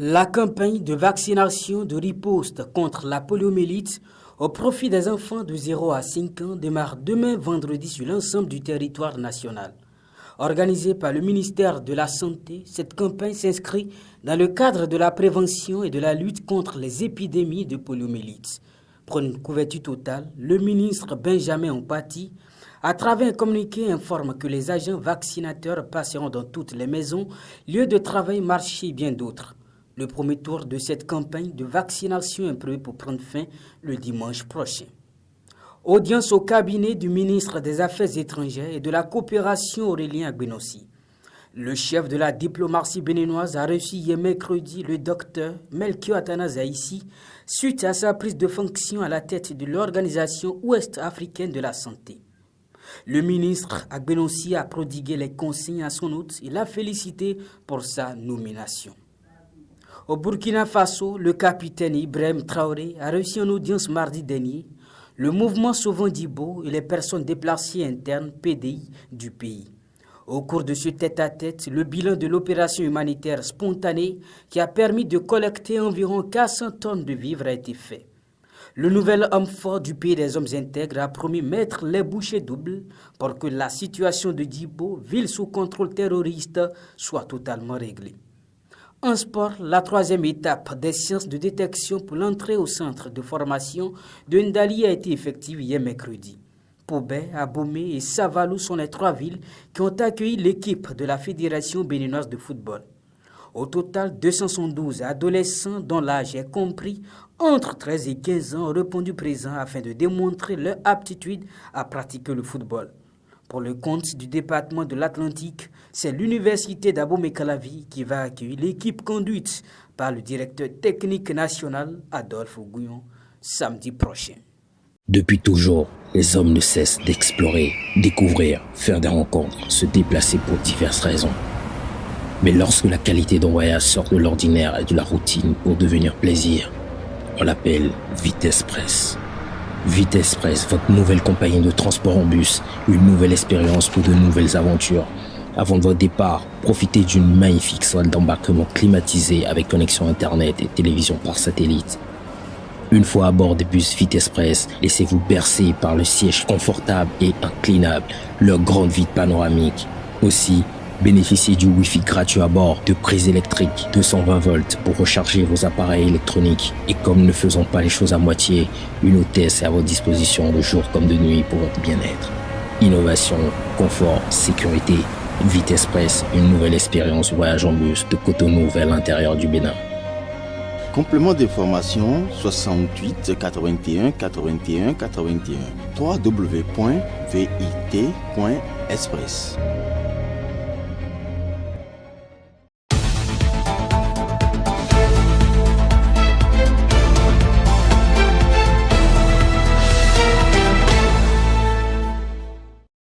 La campagne de vaccination de riposte contre la poliomyélite au profit des enfants de 0 à 5 ans démarre demain vendredi sur l'ensemble du territoire national. Organisée par le ministère de la Santé, cette campagne s'inscrit dans le cadre de la prévention et de la lutte contre les épidémies de poliomyélite. Pour une couverture totale, le ministre Benjamin Ompati, à travers un communiqué, informe que les agents vaccinateurs passeront dans toutes les maisons, lieux de travail, marchés et bien d'autres. Le premier tour de cette campagne de vaccination est prévu pour prendre fin le dimanche prochain. Audience au cabinet du ministre des Affaires étrangères et de la coopération Aurélien Agbenossi. Le chef de la diplomatie béninoise a reçu hier mercredi le docteur Melchior Athanase Aïssi suite à sa prise de fonction à la tête de l'Organisation ouest-africaine de la santé. Le ministre Agbenossi a prodigué les consignes à son hôte et l'a félicité pour sa nomination. Au Burkina Faso, le capitaine Ibrahim Traoré a reçu en audience mardi dernier le mouvement Sauvons Djibo et les personnes déplacées internes PDI du pays. Au cours de ce tête-à-tête, le bilan de l'opération humanitaire spontanée qui a permis de collecter environ 400 tonnes de vivres a été fait. Le nouvel homme fort du pays des hommes intègres a promis mettre les bouchées doubles pour que la situation de Djibo, ville sous contrôle terroriste, soit totalement réglée. En sport, la troisième étape des séances de détection pour l'entrée au centre de formation de Ndali a été effective hier mercredi. Pobé, Abomey et Savalou sont les trois villes qui ont accueilli l'équipe de la Fédération béninoise de football. Au total, 272 adolescents dont l'âge est compris entre 13 et 15 ans ont répondu présent afin de démontrer leur aptitude à pratiquer le football. Pour le compte du département de l'Atlantique, c'est l'université d'Abomey-Calavi qui va accueillir l'équipe conduite par le directeur technique national Adolphe Gouillon samedi prochain. Depuis toujours, les hommes ne cessent d'explorer, découvrir, faire des rencontres, se déplacer pour diverses raisons. Mais lorsque la qualité d'un voyage sort de l'ordinaire et de la routine pour devenir plaisir, on l'appelle Vitesse Press. Vitesse Press, votre nouvelle compagnie de transport en bus, une nouvelle expérience pour de nouvelles aventures. Avant votre départ, profitez d'une magnifique salle d'embarquement climatisée avec connexion Internet et télévision par satellite. Une fois à bord des bus Vitesse Press, laissez-vous bercer par le siège confortable et inclinable, leur grande vitre panoramique. Aussi, bénéficiez du Wi-Fi gratuit à bord, de prises électriques 220 volts pour recharger vos appareils électroniques. Et comme ne faisons pas les choses à moitié, une hôtesse est à votre disposition de jour comme de nuit pour votre bien-être. Innovation, confort, sécurité, Vitesse Press, une nouvelle expérience voyage en bus de Cotonou vers l'intérieur du Bénin. Complément d'information 68 81 81 81 www.vit.express.